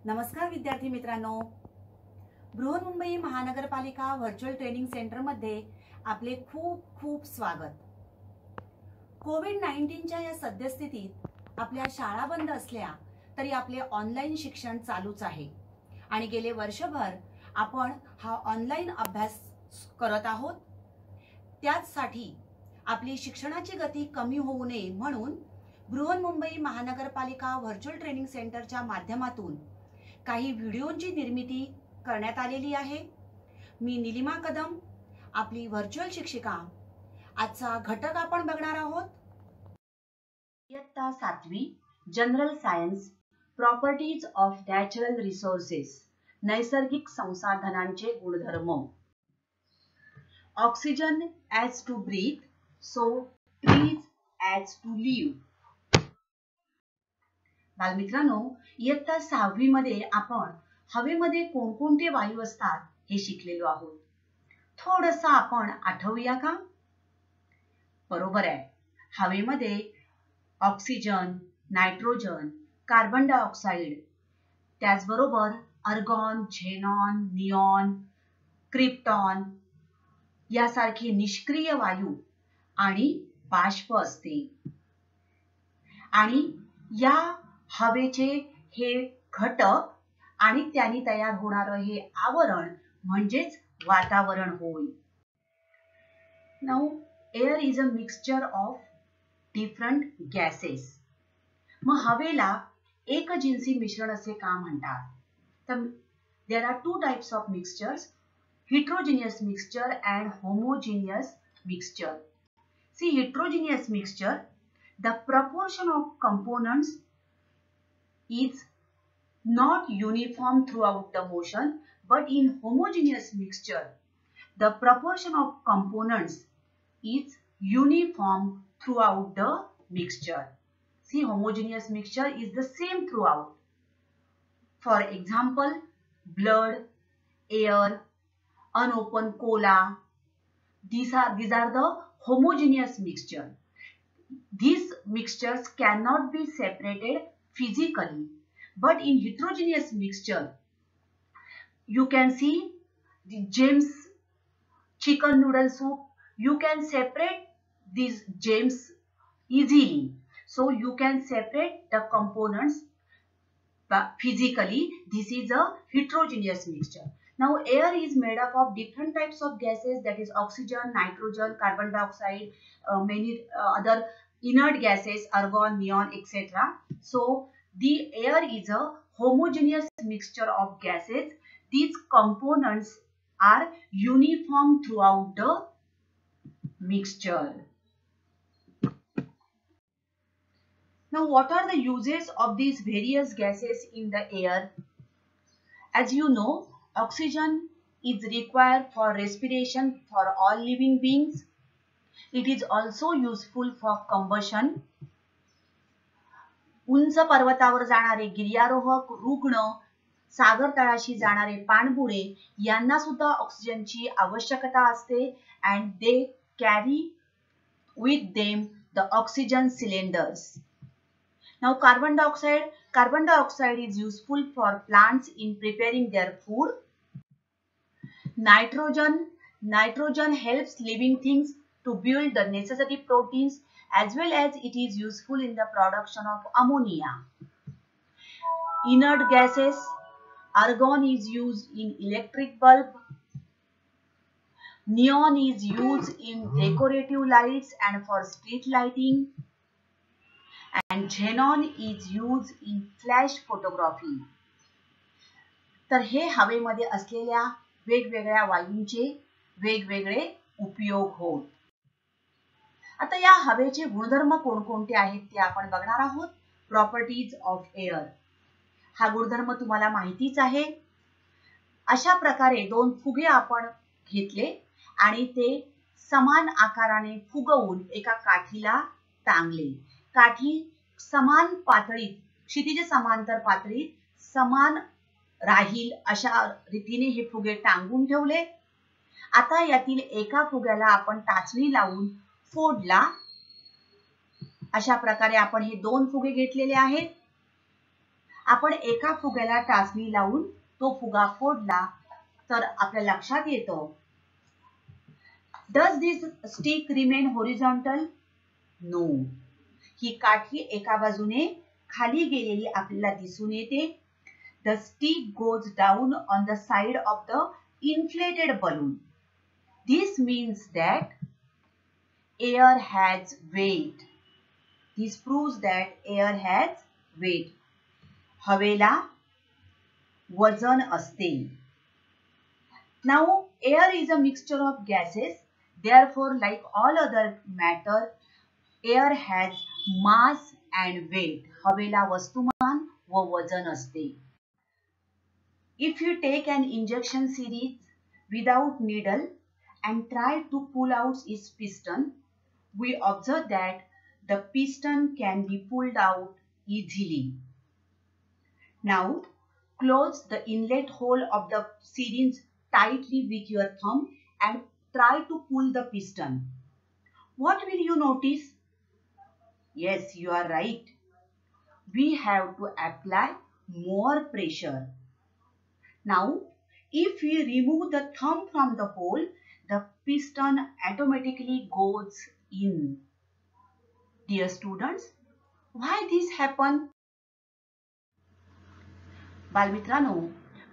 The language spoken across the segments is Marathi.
नमस्कार विद्यार्थी मित्रांनो, बृहन्मुंबई महानगरपालिका व्हर्च्युअल ट्रेनिंग सेंटर मध्ये आपले खूप खूप स्वागत। कोविड-19च्या या सद्यस्थितीत आपल्या शाळा बंद असल्या तरी आपले ऑनलाईन शिक्षण चालूच आहे आणि गेले वर्षभर आपण हा ऑनलाईन अभ्यास करत आहोत। त्यासाठी आपली शिक्षणाची गती कमी होऊ नये म्हणून बृहन्मुंबई महानगरपालिका व्हर्च्युअल ट्रेनिंग सेंटरच्या माध्यमातून काही व्हिडिओंची निर्मिती करण्यात आलेली आहे। मी निलिमा कदम, आपली व्हर्च्युअल शिक्षिका। आजचा घटक आपण बघणार आहोत इयत्ता 7वी general science, properties of natural resources, नैसर्गिक संसाधनांचे गुणधर्म। Oxygen as to breathe, so trees as to live. बालमित्रांनो, इयत्ता 6वी मध्ये आपण हवेमध्ये कोणकोणते वायू असतात हे शिकलेलो आहोत। थोडंसं आपण आठवूया का? बरोबर आहे, हवेमध्ये ऑक्सिजन, नायट्रोजन, कार्बन डायऑक्साइड, त्याचबरोबर आर्गॉन, झेनॉन, निऑन, क्रिप्टॉन यासारखे निष्क्रिय वायू आणि बाष्प असते। आणि या हवेचे हे घटक आणि त्यांनी तयार होणारे हे आवरण म्हणजेच वातावरण होय। Now air is a mixture of different gases. मग हवेला एकजिन्सी मिश्रण असे का म्हणतात? तर there are two types of mixtures, heterogeneous mixture and homogeneous mixture. See, heterogeneous mixture, the proportion of components is not uniform throughout the motion, but in homogeneous mixture, the proportion of components is uniform throughout the mixture. See, homogeneous mixture is the same throughout. For example, blood, air, unopened cola, these are the homogeneous mixture. These mixtures cannot be separated physically, but in heterogeneous mixture you can see the James chicken noodle soup, you can separate these gems easily, so you can separate the components physically. This is a heterogeneous mixture. Now air is made up of different types of gases, that is oxygen, nitrogen, carbon dioxide, many other inert gases, argon, neon, etc. So the air is a homogeneous mixture of gases. These components are uniform throughout the mixture. Now what are the uses of these various gases in the air? As you know, oxygen is required for respiration for all living beings. It is also useful for combustion. उंच पर्वतावर जाणारे गिर्यारोहक, रुग्ण, सागर तळाशी जाणारे पाणबुडे यांना सुद्धा ऑक्सिजनची आवश्यकता असते, and they carry with them the oxygen cylinders. Now carbon dioxide is useful for plants in preparing their food. Nitrogen helps living things to build the necessary proteins, as well as it is useful in the production of ammonia. Inert gases, argon is used in electric bulb, neon is used in decorative lights and for street lighting, and xenon is used in flash photography. तर हे हवेमध्ये असलेल्या वेगवेगळ्या वायूंचे वेगवेगळे उपयोग होत। आता या हवेचे गुणधर्म कोणकोणते आहेत ते आपण बघणार आहोत। प्रॉपर्टीज ऑफ एअर हा गुणधर्म तुम्हाला माहितीच आहे। अशा प्रकारे दोन फुगे आपण घेतले आणि ते समान आकाराने फुगवून एका काठीला टांगले। काठी समान पातळीत, क्षितिज समांतर पातळीत समान राहील अशा रीतीने हे फुगे टांगून ठेवले। आता यातील एका फुग्याला आपण टाचणी लावून फोडला। अशा प्रकारे आपण हे दोन फुगे घेतलेले आहेत। आपण एका फुग्याला टाचणी लावून तो फुगा फोडला तर आपल्या लक्षात येतं, does this stick remain horizontal? No. ही काठी एका बाजूने खाली गेलेली आपल्याला दिसून येते. The stick goes down on the side of the inflated balloon. This means that air has weight. This proves that air has weight. हवेला वजन असते. Now, air is a mixture of gases. Therefore, like all other matter, air has mass and weight. हवेला वस्तुमान व वजन असते. If you take an injection syringe without needle and try to pull out its piston, we observe that the piston can be pulled out easily. Now, close the inlet hole of the syringe tightly with your thumb and try to pull the piston. What will you notice? Yes, you are right. We have to apply more pressure. Now, if we remove the thumb from the hole, the piston automatically goes in. Dear students, why this happen? बालमित्रांनो,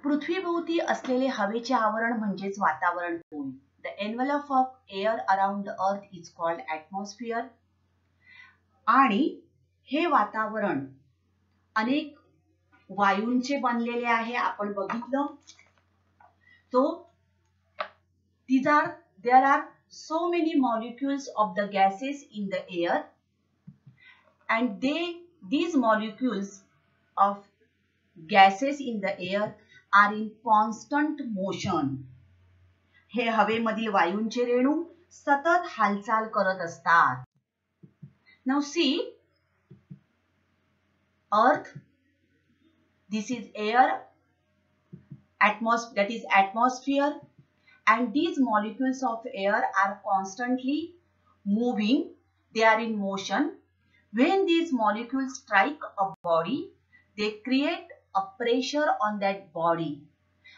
पृथ्वीभोवती असलेले हवेचे आवरण म्हणजेच वातावरण होय. The envelope of air around the earth is called atmosphere. आणि हे वातावरण अनेक वायूंचे बनलेले आहे, आपण बघितलं. So there are so many molecules of the gases in the air, and these molecules of gases in the air are in constant motion. हे हवेमधील वायूंचे रेणू सतत हालचाल करत असतात. Now see, Earth, this is air, that is atmosphere, and these molecules of air are constantly moving. They are in motion. When these molecules strike a body, they create a pressure on that body,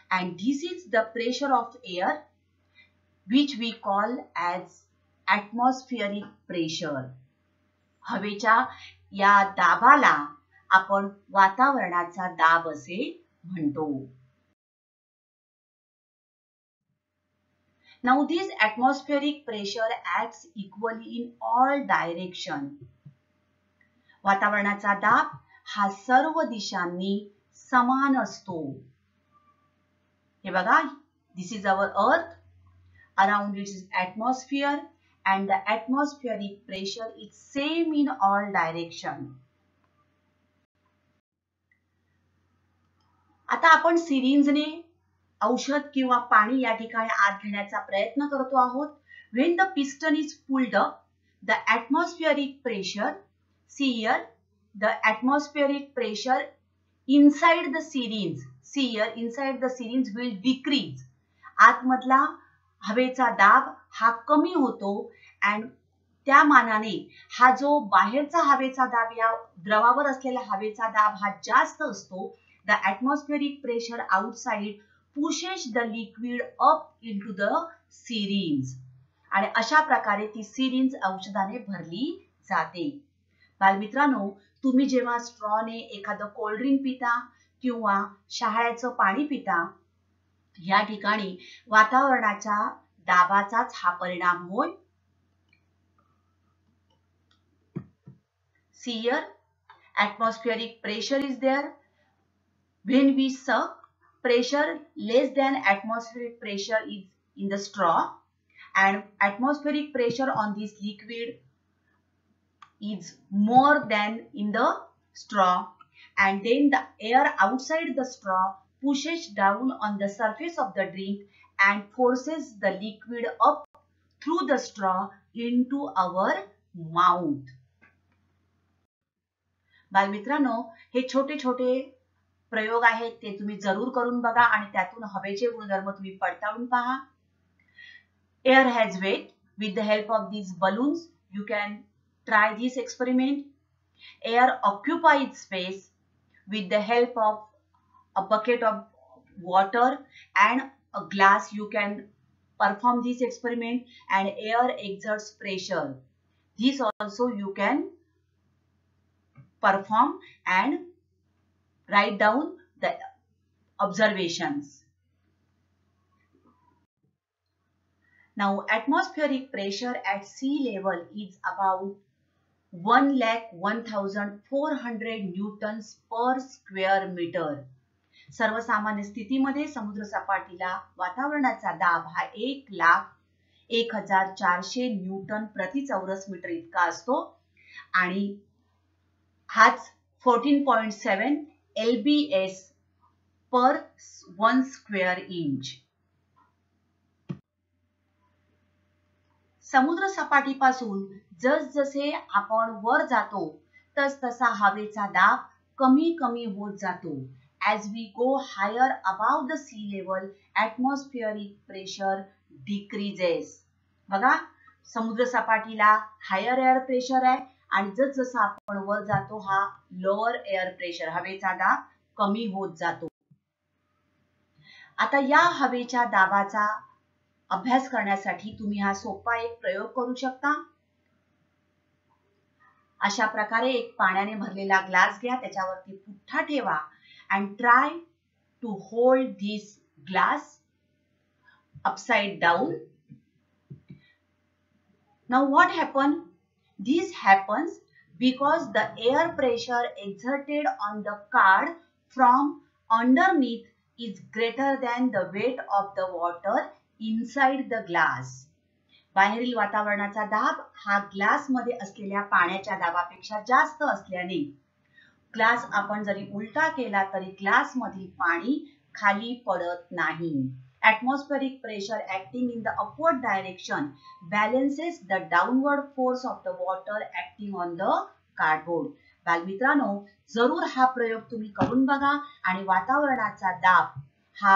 and this is the pressure of air, which we call as atmospheric pressure. हवेच्या या दाबाला आपण वातावरणाचा दाब असे म्हणतो. Now this atmospheric pressure acts equally in all direction. वातावरणाचा दाब हा सर्व दिशांनी समान असतो. हे बघा, this is our earth, around it is atmosphere, and the atmospheric pressure is same in all direction. आता आपण सिरिंजने औषध किंवा पाणी या ठिकाणी आत घेण्याचा प्रयत्न करतो आहोत. When the piston is pulled up, the atmospheric pressure, see here, the atmospheric pressure inside the syringe, see here, inside the syringe will decrease. आतमधला हवेचा दाब हा कमी होतो, and त्या मानाने हा जो बाहेरचा हवेचा दाब, या द्रवावर असलेला हवेचा दाब हा जास्त असतो. The atmospheric pressure outside pushes the liquid up into the syringe. आणि अशा प्रकारे ती सिरिंज औषधाने भरली जाते. बालमित्रांनो, तुम्ही जेव्हा स्ट्रॉने एखादं कोल्ड ड्रिंक पिता किंवा शहाळ्याचं पाणी पिता, या ठिकाणी वातावरणाच्या दाबाचाच हा परिणाम होय. See here, atmospheric pressure is there. When we suck, pressure less than atmospheric pressure is in the straw, and atmospheric pressure on this liquid is more than in the straw, and then the air outside the straw pushes down on the surface of the drink and forces the liquid up through the straw into our mouth. बालमित्रांनो, हे छोटे छोटे प्रयोग आहेत, ते तुम्ही जरूर करून बघा आणि त्यातून हवेचे गुणधर्म तुम्ही पडताळून पहा. Air has weight. With the help of these balloons, you can try this experiment. Air occupies space. with the help of a bucket of water and a glass you can perform this experiment, and air exerts pressure. This also you can perform and write down the observations. Now atmospheric pressure at sea level is about 1,01,400 newtons per square meter. सर्वसामान्य स्थितीमध्ये समुद्र सपाटीला वातावरणाचा दाब हा 1,01,400 न्यूटन प्रति चौरस मीटर इतका असतो आणि हाच 14.7 lbs पर 1 स्क्वेअर इंच. समुद्र सपाटीपासून जसजसे आपण वर जातो तसतसा हवेचा दाब कमी कमी होत जातो. As we go higher above the sea level, atmospheric pressure decreases. बघा, समुद्र सपाटीला हायर एअर प्रेशर आहे आणि जसजसं आपण वर जातो हा लोअर एअर प्रेशर, हवेचा दाब कमी होत जातो. आता या हवेच्या दाबाचा अभ्यास करण्यासाठी तुम्ही हा सोपा एक प्रयोग करू शकता. अशा प्रकारे एक पाण्याने भरलेला ग्लास घ्या, त्याच्यावरती पुठ्ठा ठेवा and try to hold this glass upside down. Now what happened? This happens because the air pressure exerted on the card from underneath is greater than the weight of the water inside the glass. बाहेरील वातावरणाचा दाब हा ग्लास मध्ये असलेल्या पाण्याच्या दाबापेक्षा जास्त असल्याने ग्लास आपण जरी उलटा केला तरी ग्लास मधील पाणी खाली पडत नाही. Atmospheric pressure acting in the upward direction balances the downward force of the water acting on the cardboard. बालमित्रांनो, जरूर हा प्रयोग तुम्ही करून बघा आणि वातावरणाचा दाब हा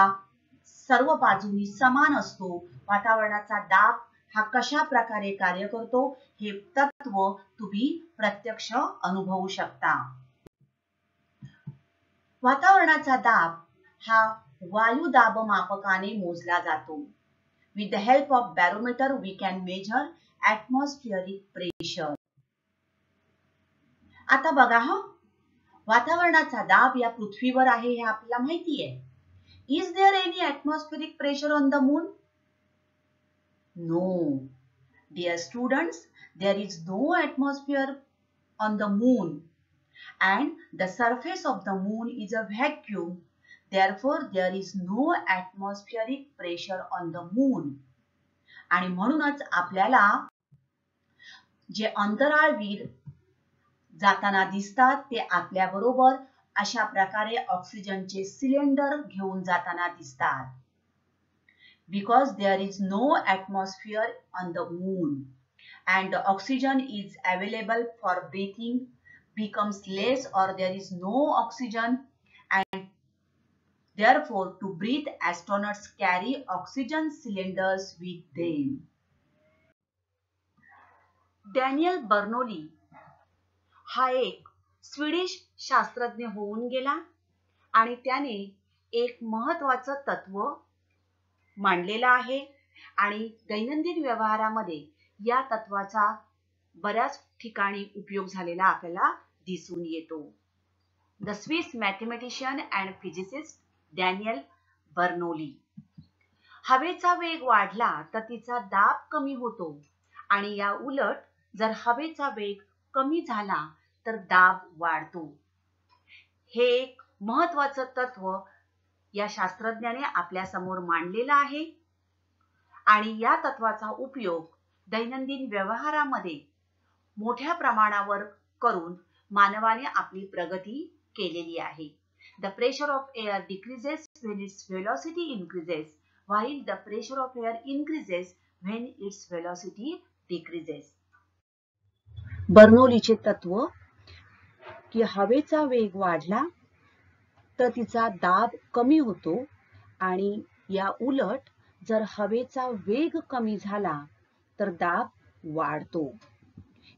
सर्व बाजूनी समान असतो. वातावरणाचा दाब हा कशा प्रकारे कार्य करतो हे तत्व तुम्ही प्रत्यक्ष अनुभवू शकता. वातावरणाचा दाब हा वायू दाबमापकाने मोजला जातो. With the help of barometer we can measure atmospheric pressure. आता बघा हा, वातावरणाचा दाब या पृथ्वीवर आहे हे आपल्याला माहिती आहे. Is there any atmospheric pressure on the moon? No. Dear students, there is no atmosphere on the moon. And the surface of the moon is a vacuum. Therefore, there is no atmospheric pressure on the moon. आणि म्हणूनच आपल्याला जे अंतराळवीर जाताना दिसतात ते आपल्या बरोबर अशा प्रकारे ऑक्सिजनचे सिलेंडर घेऊन जाताना दिसतात. Because there is no atmosphere on the moon and the oxygen is available for breathing becomes less or there is no oxygen, and therefore to breathe astronauts carry oxygen cylinders with them. Daniel Bernoulli हा एक स्वीडिश शास्त्रज्ञ होऊन गेला आणि त्याने एक महत्त्वाचं तत्व मांडलेलं आहे आणि दैनंदिन व्यवहारामध्ये या तत्वाचा बऱ्याच ठिकाणी उपयोग झालेला आपल्याला दिसून येतो. The Swiss mathematician and physicist Daniel Bernoulli. हवेचा वेग वाढला तर तिचा दाब कमी होतो आणि या उलट जर हवेचा वेग कमी झाला तर दाब वाढतो. हे एक महत्त्वाचं तत्व या शास्त्रज्ञाने आपल्या समोर मांडलेलं आहे आणि या तत्वाचा उपयोग दैनंदिन व्यवहारामध्ये मोठ्या प्रमाणावर करून मानवाने आपली प्रगती केलेली आहे. The pressure of air decreases when its velocity increases, while the pressure of air increases when its velocity decreases. बर्नोलीचे तत्व की हवेचा वेग वाढला तर तिचा दाब कमी होतो आणि या उलट जर हवेचा वेग कमी झाला तर दाब वाढतो.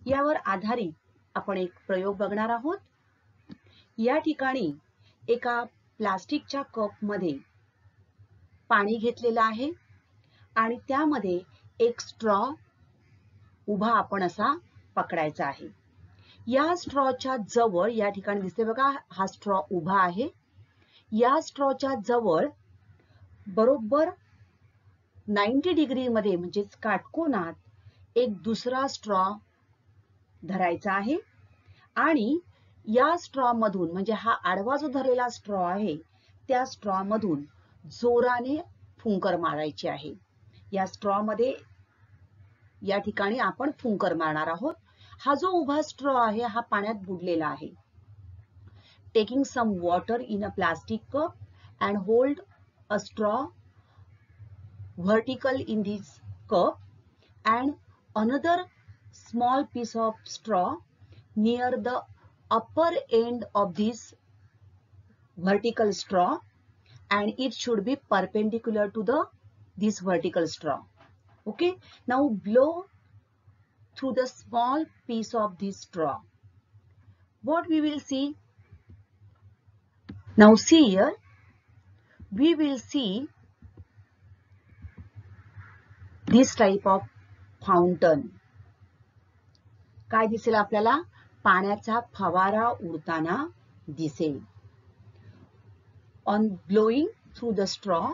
यावर आधारित आपण एक प्रयोग बघणार आहोत. या ठिकाणी एका प्लास्टिकच्या कप मध्ये पाणी घेतलेलं आहे आणि त्यामध्ये एक स्ट्रॉ उभा आपण असा पकडायचा आहे. या स्ट्रॉच्या जवळ या ठिकाणी दिसते बघा, हा स्ट्रॉ उभा आहे. या स्ट्रॉच्या जवळ बरोबर 90 डिग्री मध्ये म्हणजेच काटकोनात एक दुसरा स्ट्रॉ धरायचा आहे आणि या स्ट्रॉ मधून म्हणजे हा आडवा जो धरलेला स्ट्रॉ आहे त्या स्ट्रॉ मधून जोराने फुंकर मारायची आहे. या स्ट्रॉ मध्ये या ठिकाणी आपण फुंकर मारणार आहोत. हा जो उभा स्ट्रॉ आहे हा पाण्यात बुडलेला आहे. Taking some water in a plastic cup and hold a straw vertical in this cup and another small piece of straw near the upper end of this vertical straw and it should be perpendicular to this vertical straw. Okay, now blow through the small piece of this straw. What we will see? Now see here, we will see this type of fountain. काय दिसेल आपल्याला? पाण्याचा फवारा उडताना दिसेल. On blowing through the straw,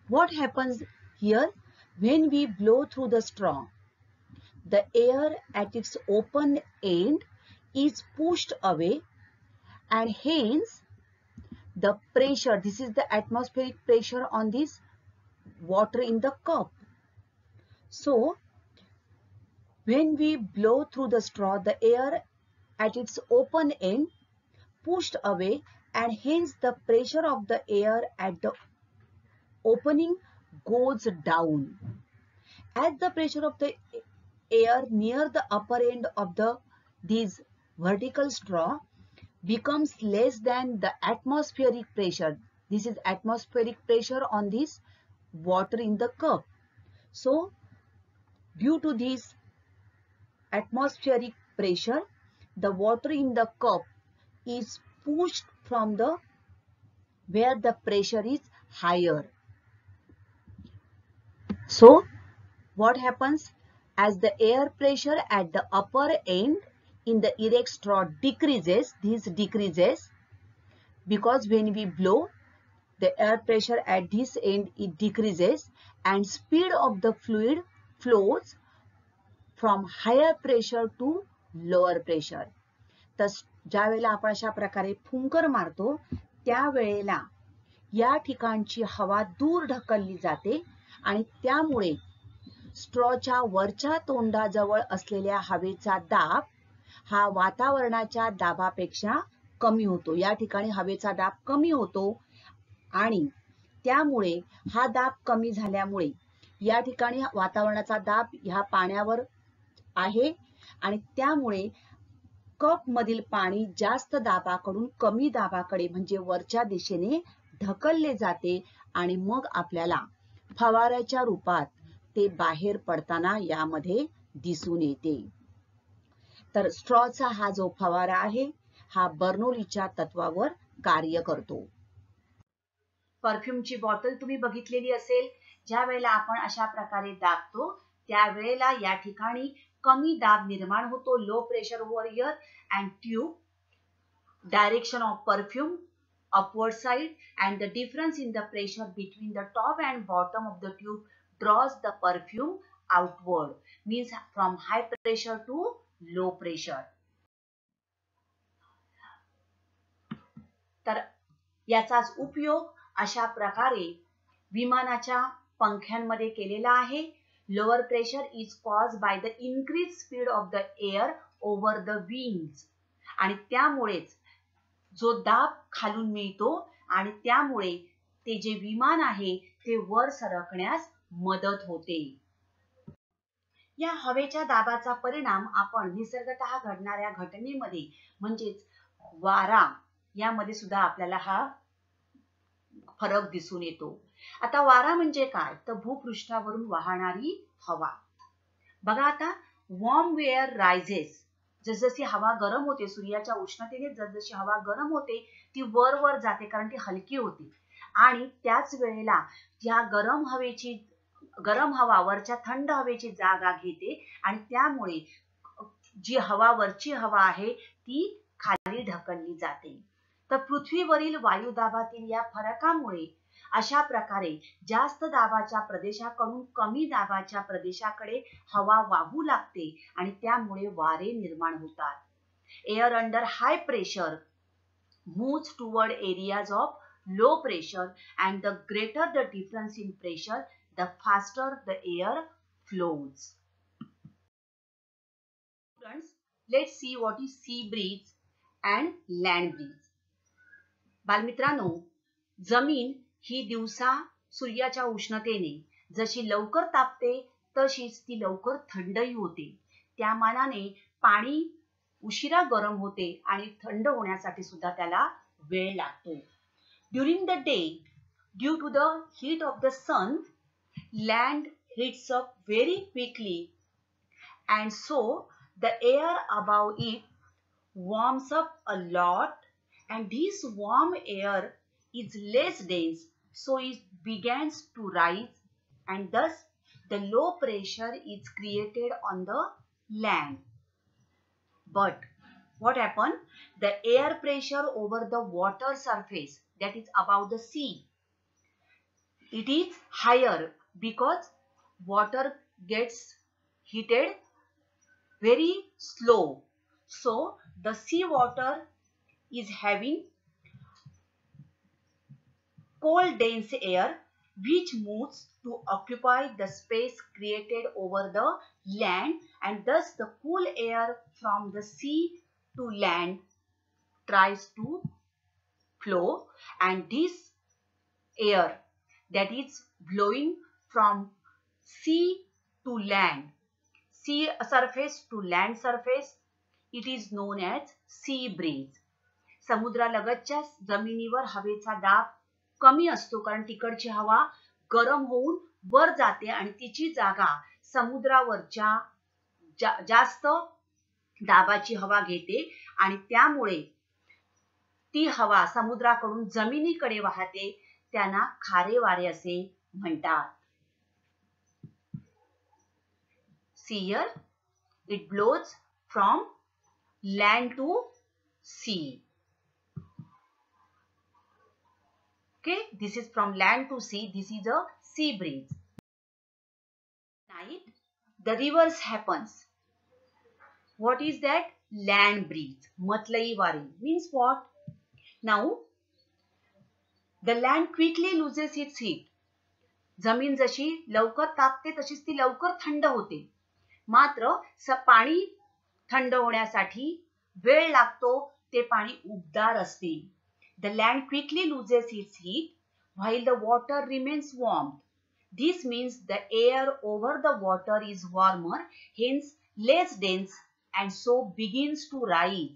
what happens here? When we blow through the straw, the air at its open end is pushed away and hence the pressure, this is the atmospheric pressure on this water in the cup. So, when we blow through the straw, the air at its open end pushed away and hence the pressure of the air at the opening goes down. As the pressure of the air near the upper end of this vertical straw becomes less than the atmospheric pressure. This is atmospheric pressure on this water in the cup. So, due to this atmospheric pressure, the water in the cup is pushed from where the pressure is higher. So, what happens? As the air pressure at the upper end in the erect straw decreases, this decreases because when we blow, the air pressure at this end it decreases and speed of the fluid flows from higher pressure to lower pressure. तर ज्या वेळेला आपण अशा प्रकारे फुंकर मारतो त्यावेळेला या ठिकाणची हवा दूर ढकलली जाते आणि त्यामुळे स्ट्रॉच्या वरच्या तोंडाजवळ असलेल्या हवेचा दाब हा वातावरणाच्या दाबापेक्षा कमी होतो. या ठिकाणी हवेचा दाब कमी होतो आणि त्यामुळे हा दाब कमी झाल्यामुळे या ठिकाणी वातावरणाचा दाब ह्या पाण्यावर आहे आणि त्यामुळे कप मधील पाणी जास्त दाबाकडून कमी दाबाकडे म्हणजे वरच्या दिशेने ढकलले जाते आणि मग आपल्याला फवाऱ्याच्या रूपात ते बाहेर पडताना यामध्ये दिसून येते. तर स्ट्रॉचा हा जो फवारा आहे हा बर्नौलीच्या तत्वावर कार्य करतो. परफ्यूमची बॉटल तुम्ही बघितलेली असेल. ज्या वेळेला आपण अशा प्रकारे दाबतो त्यावेळेला या ठिकाणी कमी दाब निर्माण होतो, low pressure over here and tube direction of perfume upward side and the difference in the pressure between the top and bottom of the tube draws the perfume outward, means from high pressure to low pressure. तर याचाच उपयोग अशा प्रकारे विमानाच्या पंख्यांमध्ये केलेला आहे. Lower pressure is caused by the increased speed of the air over the wings आणि त्यामुळेच जो दाब खालून मिळतो आणि त्यामुळे ते जे विमान आहे ते वर सरकण्यास मदत होते. या हवेच्या दाबाचा परिणाम आपण निसर्गतः घडणाऱ्या घटनेमध्ये म्हणजेच वारा यामध्ये सुद्धा आपल्याला हा फरक दिसून येतो. आता वारा म्हणजे काय तर भूपृष्ठावरून वाहणारी हवा. बघा आता वॉर्म एअर रायझेस जसजशी हवा गरम होते, सूर्याच्या उष्णतेने जसजशी हवा गरम होते ती वर वर जाते कारण ती हलकी होती आणि त्याच वेळेला या गरम हवा वरच्या थंड हवेची जागा घेते आणि त्यामुळे जी हवा वरची हवा आहे ती खाली ढकलली जाते. तर पृथ्वीवरील वायुदाबातील या फरकामुळे अशा प्रकारे जास्त दाबाच्या प्रदेशाकडून कमी दाबाच्या प्रदेशाकडे हवा वाहू लागते आणि त्यामुळे वारे निर्माण होतात. Air under high pressure moves toward areas of low pressure, and the greater the difference in pressure, the faster the air flows. Friends, let's see what is sea breeze and land breeze. बालमित्रांनो, जमीन ही दिवसा सूर्याच्या उष्णतेने जशी लवकर तापते तशीच ती लवकर थंडही होते. त्या मानाने पाणी उशिरा गरम होते आणि थंड होण्यासाठी सुद्धा त्याला वेळ लागतो. During the day, due to the heat of the sun, land heats up very quickly and so the air above it warms up a lot, and this warm air is less dense, so it begins to rise, and thus the low pressure is created on the land. But what happened? The air pressure over the water surface, that is above the sea, it is higher because water gets heated very slow. So the sea water is having cold dense air which moves to occupy the space created over the land, and thus the cool air from the sea to land tries to flow, and this air that is blowing from sea to land, sea surface to land surface, it is known as sea breeze. समुद्रालगतच्या जमिनीवर हवेचा दाब कमी असतो कारण तिकडची हवा गरम होऊन वर जाते आणि तिची जागा समुद्रावरच्या जास्त दाबाची हवा घेते आणि त्यामुळे ती हवा समुद्राकडून जमिनीकडे वाहते. त्यांना खारे वारे असे म्हणतात. See here, it blows from land to sea. Okay, this is from land to sea. This is a sea breeze. Night, the reverse happens. What is that? Land breeze. Matlai wari means what? Now, the land quickly loses its heat. जमीन जशी लवकर तापते तशीच ती लवकर थंड होते. मात्र पाणी थंड होण्यासाठी वेळ लागतो. ते पाणी उबदार असते. The land quickly loses its heat while the water remains warm. This means the air over the water is warmer, hence less dense, and so begins to rise.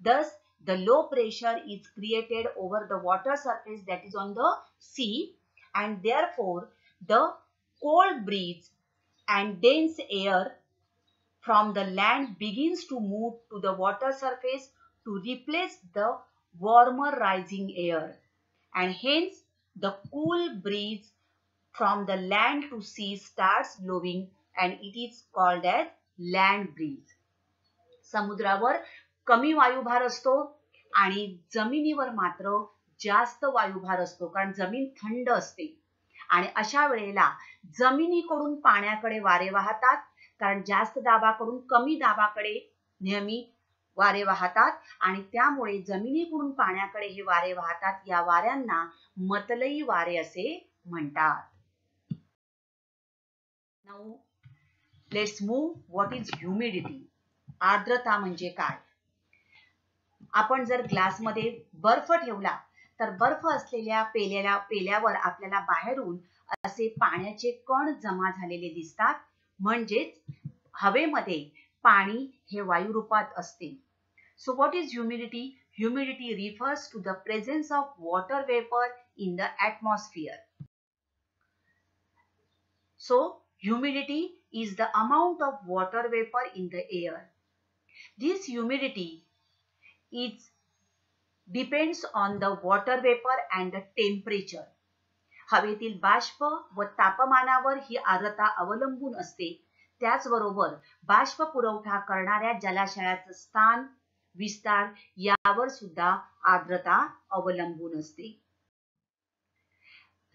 Thus, the low pressure is created over the water surface, that is on the sea, and therefore the cold breeze and dense air from the land begins to move to the water surface to replace the warmer rising air, and hence the cool breeze from the land to sea starts blowing, and it is called as land breeze. समुद्रावर कमी वायुभार असतो आणि जमिनीवर मात्र जास्त वायुभार असतो कारण जमीन थंड असते आणि अशा वेळेला जमिनीकडून पाण्याकडे वारे वाहतात कारण जास्त दाबाकडून कमी दाबाकडे नेहमी वारे वाहतात आणि त्यामुळे जमिनीकडून पाण्याकडे हे वारे वाहतात. या वाऱ्यांना मतलई वारे असे म्हणतात. Now let's move. What is humidity? आर्द्रता म्हणजे काय? आपण जर ग्लासमध्ये बर्फ ठेवला तर बर्फ असलेल्या पेल्यावर आपल्याला बाहेरून असे पाण्याचे कण जमा झालेले दिसतात. म्हणजेच हवेमध्ये पाणी हे वायू रूपात असते. So what is humidity? Humidity refers to the presence of water vapor in the atmosphere. So humidity is the amount of water vapor in the air. This humidity depends on the water vapor and the temperature. हवेतील बाष्प व तापमानावर ही आर्द्रता अवलंबून असते. त्याचबरोबर बाष्प पुरवठा करणाऱ्या जलाशयाचं स्थान, विस्तार यावर सुद्धा आर्द्रता अवलंबून असते.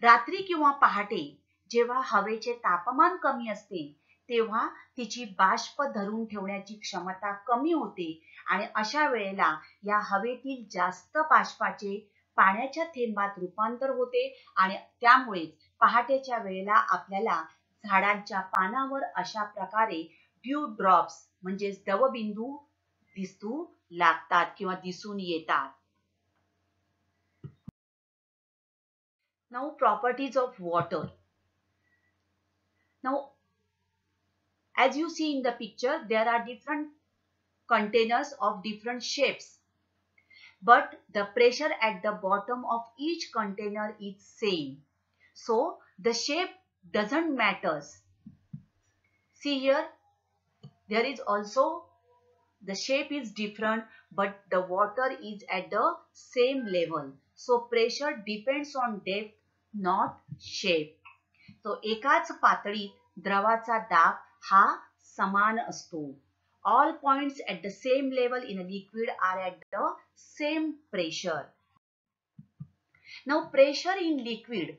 रात्री किंवा पहाटे जेव्हा हवेचे तापमान कमी असते तेव्हा तिची बाष्प धरून ठेवण्याची क्षमता कमी होते आणि अशा वेळेला या हवेतील जास्त बाष्पाचे पाण्याच्या थेंबात रूपांतर होते आणि त्यामुळे पहाटेच्या वेळेला आपल्याला झाडांच्या पानावर अशा प्रकारे ड्यू ड्रॉप्स म्हणजे दवबिंदू दिसू लागतात किंवा दिसून येतात. Now properties of water. Now as you see in the picture, there are different containers of different shapes, but the pressure at the bottom of each container is same. So the shape doesn't matter. See here, there is also the shape is different, but the water is at the same level. So pressure depends on depth, not shape. तो एकाच पातळीत द्रवाचा दाब हा समान असतो. All points at the same level in a liquid are at the same pressure. Now pressure in liquid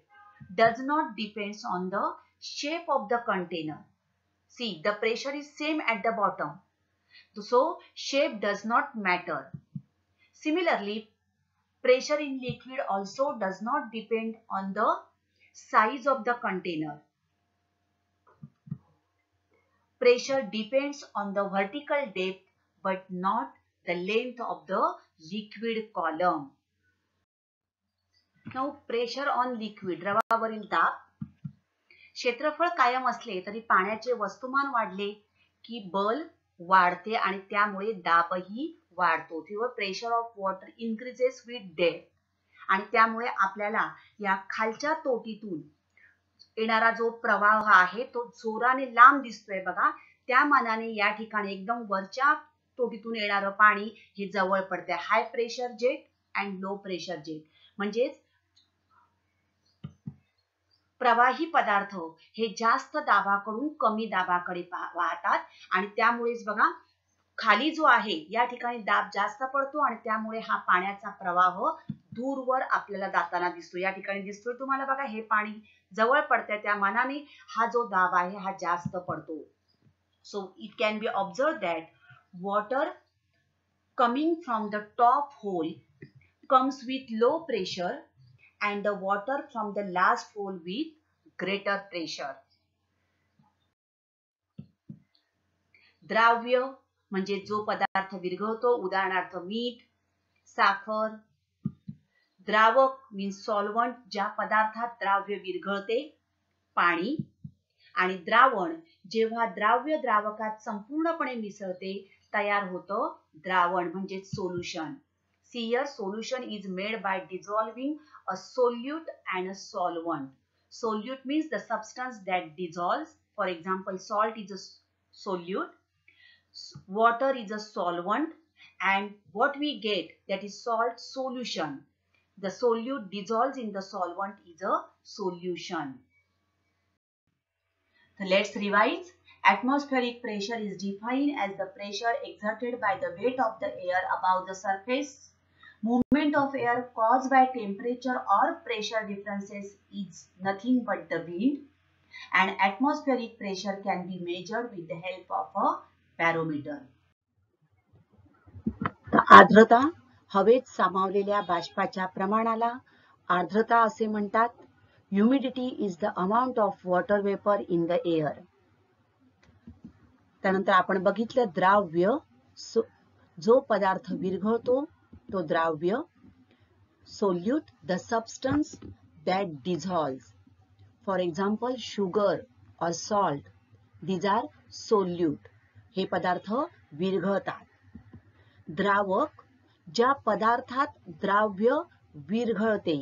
does not depends on the shape of the container. See, the pressure is same at the bottom. So shape does not matter. Similarly, pressure in liquid also does not depend on the size of the container. Pressure depends on the vertical depth but not the length of the liquid column. Now pressure on liquid, द्रवावरील दाब. क्षेत्रफळ कायम असले तरी पाण्याचे वस्तुमान वाढले की बल वाढते आणि त्यामुळे दाबही वाढतो. किंवा pressure of water increases with depth आणि त्यामुळे आपल्याला या खालच्या तोटीतून येणारा जो प्रवाह आहे तो जोराने लांब दिसतोय बघा. त्या मानाने या ठिकाणी एकदम वरच्या तोटीतून येणारं पाणी हे जवळ पडते. High pressure jet and low pressure jet म्हणजेच प्रवाही पदार्थ हे जास्त दाबाकडून कमी दाबाकडे वाहतात आणि त्यामुळेच बघा खाली जो आहे या ठिकाणी दाब जास्त पडतो आणि त्यामुळे हा पाण्याचा प्रवाह दूरवर आपल्याला जाताना दिसतो. या ठिकाणी दिसतोय तुम्हाला बघा हे पाणी जवळ पडते त्या मानाने हा जो दाब आहे हा जास्त पडतो. So it can be observe that water coming from the top hole comes with low pressure and the water from the last hole with greater pressure. द्राव्य म्हणजे जो पदार्थ विरघळतो, उदाहरणार्थ मीठ, साखर. द्रावक मीन्स सॉल्व्हंट, ज्या पदार्थात द्राव्य विरघळते, पाणी. आणि द्रावण जेव्हा द्राव्य द्रावकात संपूर्णपणे मिसळते तयार होतं द्रावण म्हणजे solution. See here, solution is made by dissolving a solute and a solvent. Solute means the substance that dissolves. For example, salt is a solute, water is a solvent, and what we get, that is salt solution. The solute dissolves in the solvent is a solution. So let's revise. Atmospheric pressure is defined as the pressure exerted by the weight of the air above the surface. Movement of air caused by temperature or pressure differences is nothing but the wind, and atmospheric pressure can be measured with the help of a barometer. आर्द्रता, हवेत सामावलेल्या बाष्पाच्या प्रमाणाला आर्द्रता असे म्हणतात. Humidity is the amount of water vapor in the air. त्यानंतर आपण बघितलं द्राव्य, जो पदार्थ विरघळतो तो द्राव्य. Solute, the substance that dissolves. For example, sugar or salt. These are solute. हे पदार्थ विरघळतात. द्रावक, ज्या पदार्थात द्राव्य विरघळते.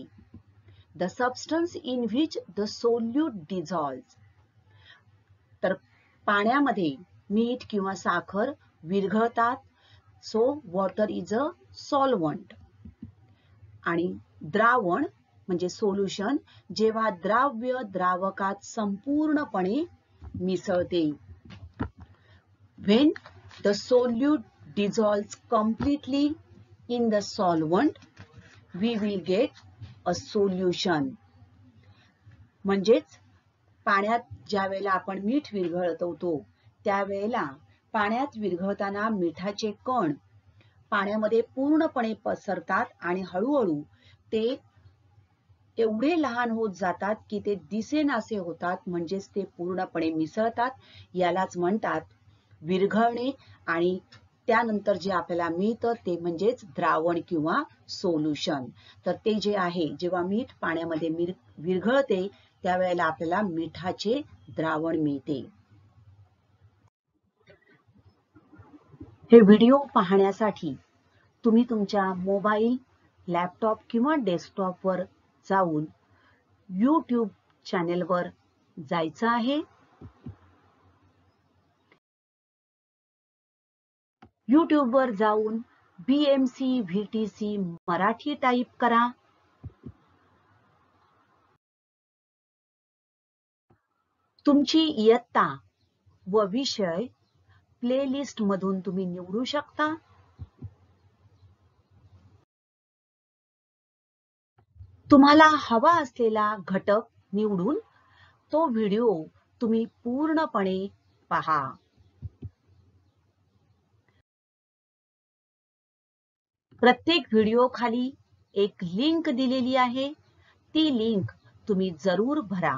The substance in which the solute dissolves. तर पाण्यामध्ये मीठ किंवा साखर विरघळतात so water is a solvent. आणि द्रावण म्हणजे सोल्युशन जेव्हा द्राव्य द्रावकात संपूर्णपणे मिसळते. When the solute dissolves completely in the solvent, we will get a solution. म्हणजेच पाण्यात ज्या वेळेला आपण मीठ विरघळवतो त्यावेळेला पाण्यात विरघळताना मिठाचे कण पाण्यामध्ये पूर्णपणे पसरतात आणि हळूहळू ते एवढे लहान होत जातात की ते दिसेनासे होतात, म्हणजेच ते पूर्णपणे मिसळतात. यालाच म्हणतात विरघळणे. आणि त्यानंतर जे आपल्याला मिळतं ते म्हणजेच द्रावण किंवा सोल्युशन. तर ते जे आहे जेव्हा मीठ पाण्यामध्ये विरघळते त्यावेळेला आपल्याला मिठाचे द्रावण मिळते. हे व्हिडिओ पाहण्यासाठी तुम्ही तुमच्या मोबाईल, लॅपटॉप किंवा डेस्कटॉपवर जाऊन YouTube चॅनेलवर जायचं आहे. YouTubeवर जाऊन BMC VTC मराठी टाईप करा. तुमची इयत्ता व विषय प्लेलिस्ट मधून तुम्ही निवडू शकता. तुम्हाला हवा असलेला घटक निवडून तो व्हिडिओ तुम्ही पूर्णपणे पहा. प्रत्येक व्हिडिओ खाली एक लिंक दिलेली आहे, ती लिंक तुम्ही जरूर भरा.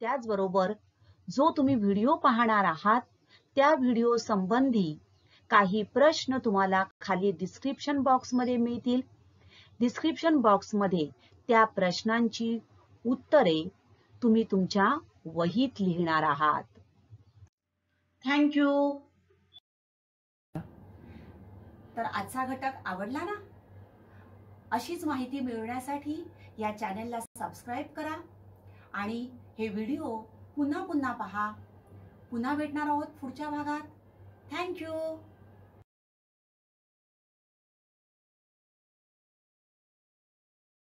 त्याचबरोबर जो तुम्ही व्हिडिओ पाहणार आहात त्या व्हिडिओ संबंधी काही प्रश्न तुम्हाला खाली डिस्क्रिप्शन बॉक्समध्ये मिळतील. डिस्क्रिप्शन बॉक्समध्ये त्या प्रश्नांची उत्तरे तुम्ही तुमच्या वहीत लिहिणार आहात. थँक्यू. तर आजचा घटक आवडला ना? अशीच माहिती मिळवण्यासाठी या चॅनलला सबस्क्राईब करा आणि हे व्हिडिओ पुन्हा पुन्हा पहा. पुन्हा भेटणार आहोत पुढच्या भागात. थँक्यू.